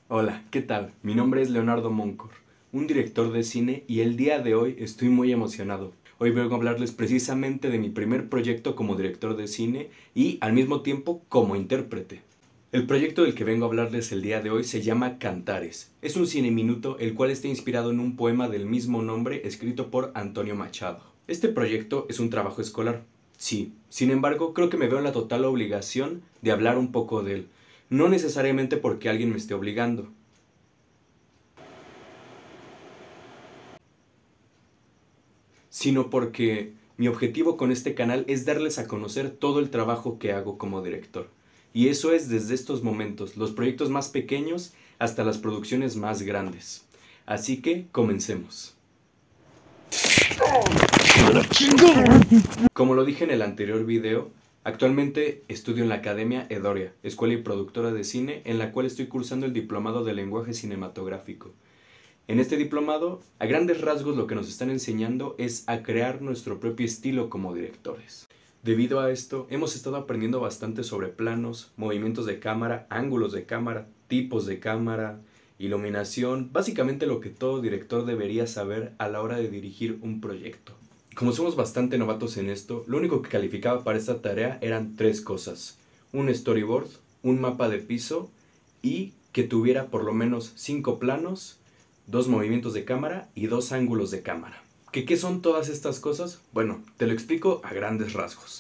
Hola, ¿qué tal? Mi nombre es Leonardo Moncor, un director de cine y el día de hoy estoy muy emocionado. Hoy vengo a hablarles precisamente de mi primer proyecto como director de cine y al mismo tiempo como intérprete. El proyecto del que vengo a hablarles el día de hoy se llama Cantares. Es un cine minuto el cual está inspirado en un poema del mismo nombre escrito por Antonio Machado. Este proyecto es un trabajo escolar. Sí, sin embargo, creo que me veo en la total obligación de hablar un poco de él. No necesariamente porque alguien me esté obligando, sino porque mi objetivo con este canal es darles a conocer todo el trabajo que hago como director. Y eso es desde estos momentos, los proyectos más pequeños hasta las producciones más grandes. Así que comencemos. Como lo dije en el anterior video, actualmente estudio en la Academia Edoria, escuela y productora de cine, en la cual estoy cursando el diplomado de lenguaje cinematográfico. En este diplomado, a grandes rasgos lo que nos están enseñando es a crear nuestro propio estilo como directores. Debido a esto, hemos estado aprendiendo bastante sobre planos, movimientos de cámara, ángulos de cámara, tipos de cámara, iluminación, básicamente lo que todo director debería saber a la hora de dirigir un proyecto. Como somos bastante novatos en esto, lo único que calificaba para esta tarea eran tres cosas: un storyboard, un mapa de piso y que tuviera por lo menos 5 planos, 2 movimientos de cámara y 2 ángulos de cámara. ¿Qué son todas estas cosas? Bueno, te lo explico a grandes rasgos.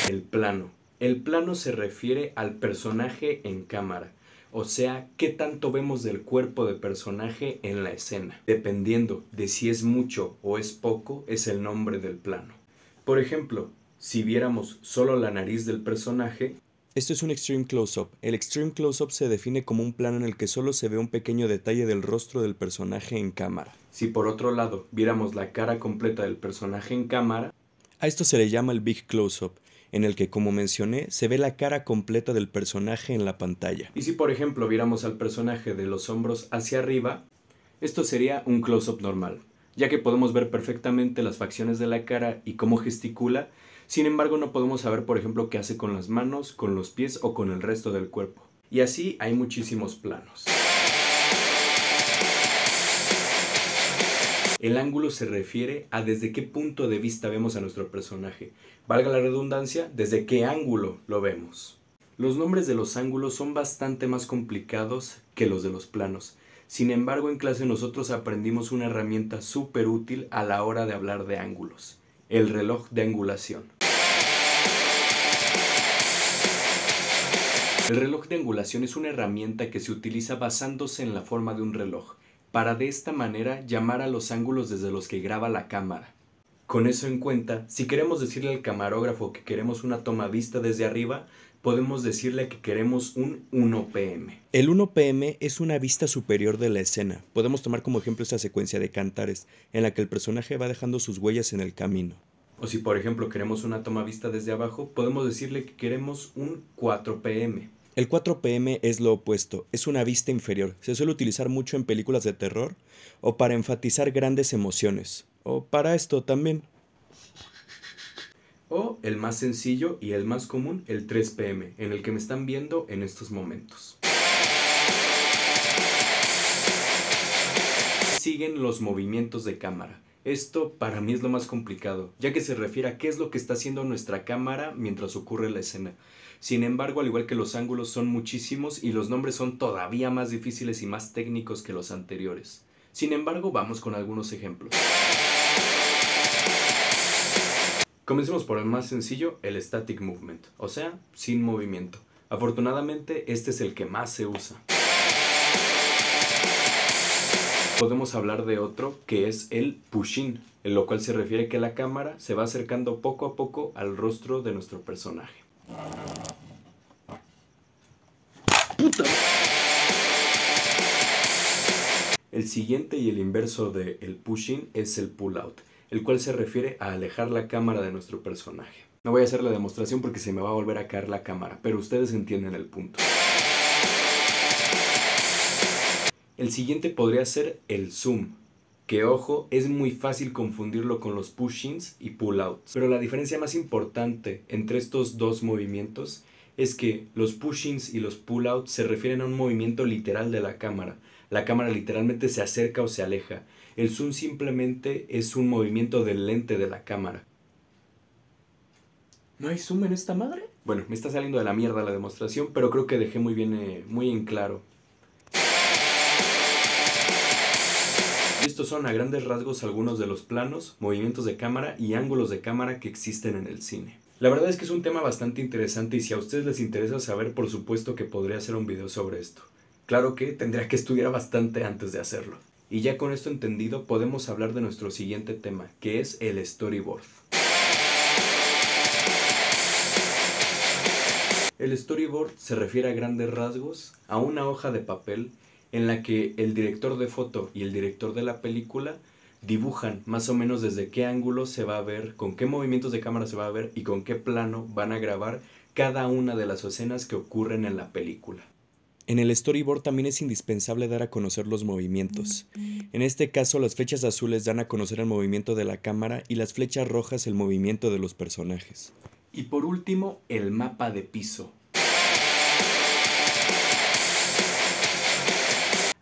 El plano. El plano se refiere al personaje en cámara, o sea, qué tanto vemos del cuerpo de personaje en la escena. Dependiendo de si es mucho o es poco, es el nombre del plano. Por ejemplo, si viéramos solo la nariz del personaje, esto es un extreme close-up. El extreme close-up se define como un plano en el que solo se ve un pequeño detalle del rostro del personaje en cámara. Si por otro lado viéramos la cara completa del personaje en cámara, a esto se le llama el big close-up, en el que, como mencioné, se ve la cara completa del personaje en la pantalla. Y si por ejemplo viéramos al personaje de los hombros hacia arriba, esto sería un close-up normal, ya que podemos ver perfectamente las facciones de la cara y cómo gesticula. Sin embargo, no podemos saber, por ejemplo, qué hace con las manos, con los pies o con el resto del cuerpo. Y así hay muchísimos planos. El ángulo se refiere a desde qué punto de vista vemos a nuestro personaje. Valga la redundancia, desde qué ángulo lo vemos. Los nombres de los ángulos son bastante más complicados que los de los planos. Sin embargo, en clase nosotros aprendimos una herramienta súper útil a la hora de hablar de ángulos: el reloj de angulación. El reloj de angulación es una herramienta que se utiliza basándose en la forma de un reloj, para de esta manera llamar a los ángulos desde los que graba la cámara. Con eso en cuenta, si queremos decirle al camarógrafo que queremos una toma vista desde arriba, podemos decirle que queremos un 1 pm. El 1 pm es una vista superior de la escena. Podemos tomar como ejemplo esta secuencia de Cantares, en la que el personaje va dejando sus huellas en el camino. O si por ejemplo queremos una toma vista desde abajo, podemos decirle que queremos un 4 pm. El 4 pm es lo opuesto, es una vista inferior. Se suele utilizar mucho en películas de terror o para enfatizar grandes emociones, o para esto también. O el más sencillo y el más común, el 3 pm, en el que me están viendo en estos momentos. Siguen los movimientos de cámara. Esto para mí es lo más complicado, ya que se refiere a qué es lo que está haciendo nuestra cámara mientras ocurre la escena. Sin embargo, al igual que los ángulos son muchísimos y los nombres son todavía más difíciles y más técnicos que los anteriores. Sin embargo, vamos con algunos ejemplos. Comencemos por el más sencillo, el static movement, o sea, sin movimiento. Afortunadamente, este es el que más se usa. Podemos hablar de otro que es el push-in, en lo cual se refiere que la cámara se va acercando poco a poco al rostro de nuestro personaje. ¡Puta! El siguiente y el inverso del push-in es el pull-out, el cual se refiere a alejar la cámara de nuestro personaje. No voy a hacer la demostración porque se me va a volver a caer la cámara, pero ustedes entienden el punto. El siguiente podría ser el zoom, que ojo, es muy fácil confundirlo con los push-ins y pull-outs. Pero la diferencia más importante entre estos dos movimientos es que los push-ins y los pull-outs se refieren a un movimiento literal de la cámara. La cámara literalmente se acerca o se aleja. El zoom simplemente es un movimiento del lente de la cámara. ¿No hay zoom en esta madre? Bueno, me está saliendo de la mierda la demostración, pero creo que dejé muy bien, muy en claro. Estos son a grandes rasgos algunos de los planos, movimientos de cámara y ángulos de cámara que existen en el cine. La verdad es que es un tema bastante interesante y si a ustedes les interesa saber, por supuesto que podría hacer un video sobre esto. Claro que tendría que estudiar bastante antes de hacerlo. Y ya con esto entendido, podemos hablar de nuestro siguiente tema, que es el storyboard. El storyboard se refiere a grandes rasgos a una hoja de papel en la que el director de foto y el director de la película dibujan más o menos desde qué ángulo se va a ver, con qué movimientos de cámara se va a ver y con qué plano van a grabar cada una de las escenas que ocurren en la película. En el storyboard también es indispensable dar a conocer los movimientos. En este caso, las flechas azules dan a conocer el movimiento de la cámara y las flechas rojas el movimiento de los personajes. Y por último, el mapa de piso.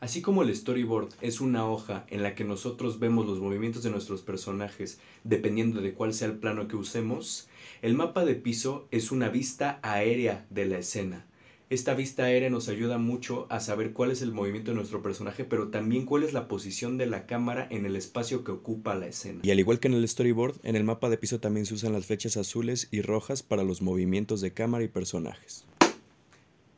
Así como el storyboard es una hoja en la que nosotros vemos los movimientos de nuestros personajes dependiendo de cuál sea el plano que usemos, el mapa de piso es una vista aérea de la escena. Esta vista aérea nos ayuda mucho a saber cuál es el movimiento de nuestro personaje, pero también cuál es la posición de la cámara en el espacio que ocupa la escena. Y al igual que en el storyboard, en el mapa de piso también se usan las flechas azules y rojas para los movimientos de cámara y personajes.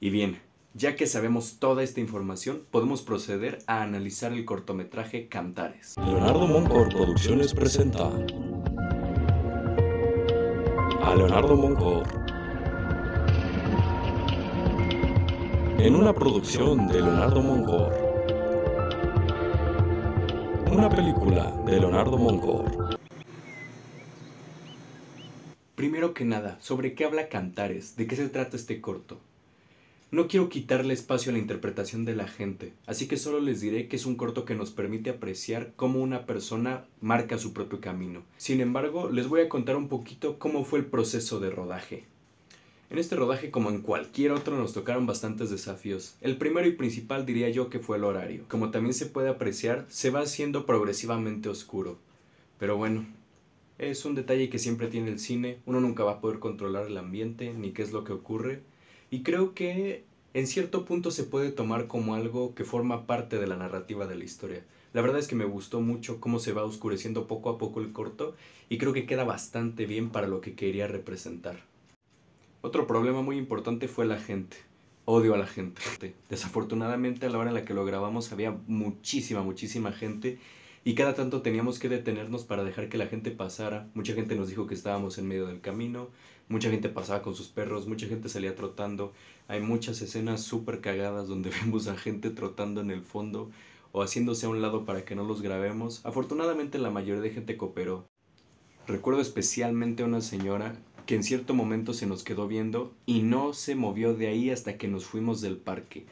Y bien, ya que sabemos toda esta información, podemos proceder a analizar el cortometraje Cantares. Leonardo Moncor Producciones presenta a Leonardo Moncor en una producción de Leonardo Moncor, una película de Leonardo Moncor. Primero que nada, ¿sobre qué habla Cantares? ¿De qué se trata este corto? No quiero quitarle espacio a la interpretación de la gente, así que solo les diré que es un corto que nos permite apreciar cómo una persona marca su propio camino. Sin embargo, les voy a contar un poquito cómo fue el proceso de rodaje. En este rodaje, como en cualquier otro, nos tocaron bastantes desafíos. El primero y principal diría yo que fue el horario. Como también se puede apreciar, se va haciendo progresivamente oscuro. Pero bueno, es un detalle que siempre tiene el cine, uno nunca va a poder controlar el ambiente ni qué es lo que ocurre. Y creo que en cierto punto se puede tomar como algo que forma parte de la narrativa de la historia. La verdad es que me gustó mucho cómo se va oscureciendo poco a poco el corto y creo que queda bastante bien para lo que quería representar. Otro problema muy importante fue la gente. Odio a la gente. Desafortunadamente a la hora en la que lo grabamos había muchísima gente y cada tanto teníamos que detenernos para dejar que la gente pasara. Mucha gente nos dijo que estábamos en medio del camino, mucha gente pasaba con sus perros, mucha gente salía trotando. Hay muchas escenas súper cagadas donde vemos a gente trotando en el fondo o haciéndose a un lado para que no los grabemos. Afortunadamente la mayoría de gente cooperó. Recuerdo especialmente a una señora que en cierto momento se nos quedó viendo y no se movió de ahí hasta que nos fuimos del parque.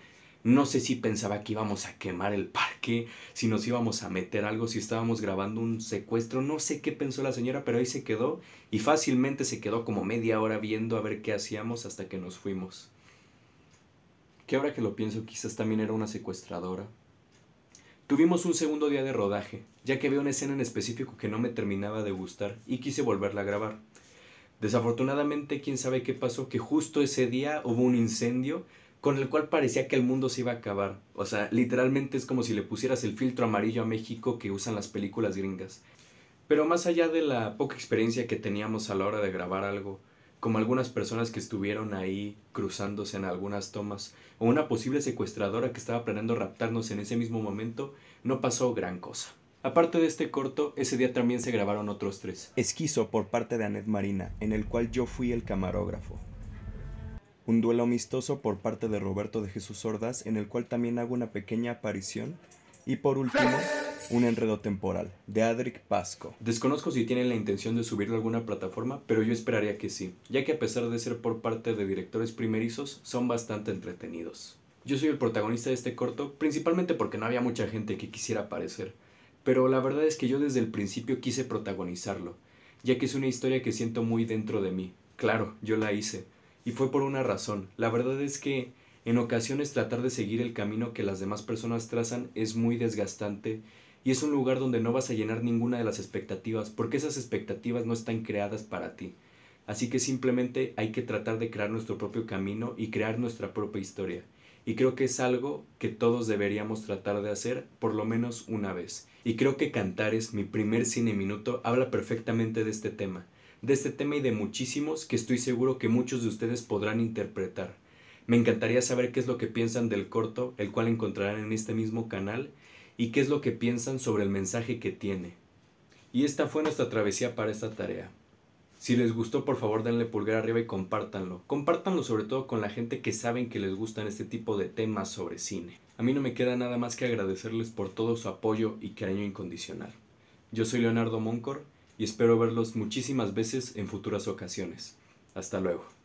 No sé si pensaba que íbamos a quemar el parque, si nos íbamos a meter algo, si estábamos grabando un secuestro, no sé qué pensó la señora, pero ahí se quedó y fácilmente se quedó como media hora viendo a ver qué hacíamos hasta que nos fuimos. Que ahora que lo pienso quizás también era una secuestradora. Tuvimos un segundo día de rodaje, ya que había una escena en específico que no me terminaba de gustar y quise volverla a grabar. Desafortunadamente, quién sabe qué pasó, que justo ese día hubo un incendio con el cual parecía que el mundo se iba a acabar. O sea, literalmente es como si le pusieras el filtro amarillo a México que usan las películas gringas. Pero más allá de la poca experiencia que teníamos a la hora de grabar algo, como algunas personas que estuvieron ahí cruzándose en algunas tomas, o una posible secuestradora que estaba planeando raptarnos en ese mismo momento, no pasó gran cosa. Aparte de este corto, ese día también se grabaron otros 3. Esquizo por parte de Anet Marina, en el cual yo fui el camarógrafo. Un duelo amistoso por parte de Roberto de Jesús Ordaz, en el cual también hago una pequeña aparición. Y por último, un enredo temporal, de Adric Pasco. Desconozco si tienen la intención de subirlo a alguna plataforma, pero yo esperaría que sí, ya que a pesar de ser por parte de directores primerizos, son bastante entretenidos. Yo soy el protagonista de este corto, principalmente porque no había mucha gente que quisiera aparecer. Pero la verdad es que yo desde el principio quise protagonizarlo, ya que es una historia que siento muy dentro de mí. Claro, yo la hice, Y fue por una razón. La verdad es que en ocasiones tratar de seguir el camino que las demás personas trazan es muy desgastante y es un lugar donde no vas a llenar ninguna de las expectativas, porque esas expectativas no están creadas para ti. Así que simplemente hay que tratar de crear nuestro propio camino y crear nuestra propia historia. Y creo que es algo que todos deberíamos tratar de hacer por lo menos una vez. Y creo que Cantares, mi primer cine minuto, habla perfectamente de este tema. De este tema y de muchísimos que estoy seguro que muchos de ustedes podrán interpretar. Me encantaría saber qué es lo que piensan del corto, el cual encontrarán en este mismo canal, y qué es lo que piensan sobre el mensaje que tiene. Y esta fue nuestra travesía para esta tarea. Si les gustó, por favor denle pulgar arriba y compártanlo. Compártanlo sobre todo con la gente que saben que les gustan este tipo de temas sobre cine. A mí no me queda nada más que agradecerles por todo su apoyo y cariño incondicional. Yo soy Leonardo Moncor y espero verlos muchísimas veces en futuras ocasiones. Hasta luego.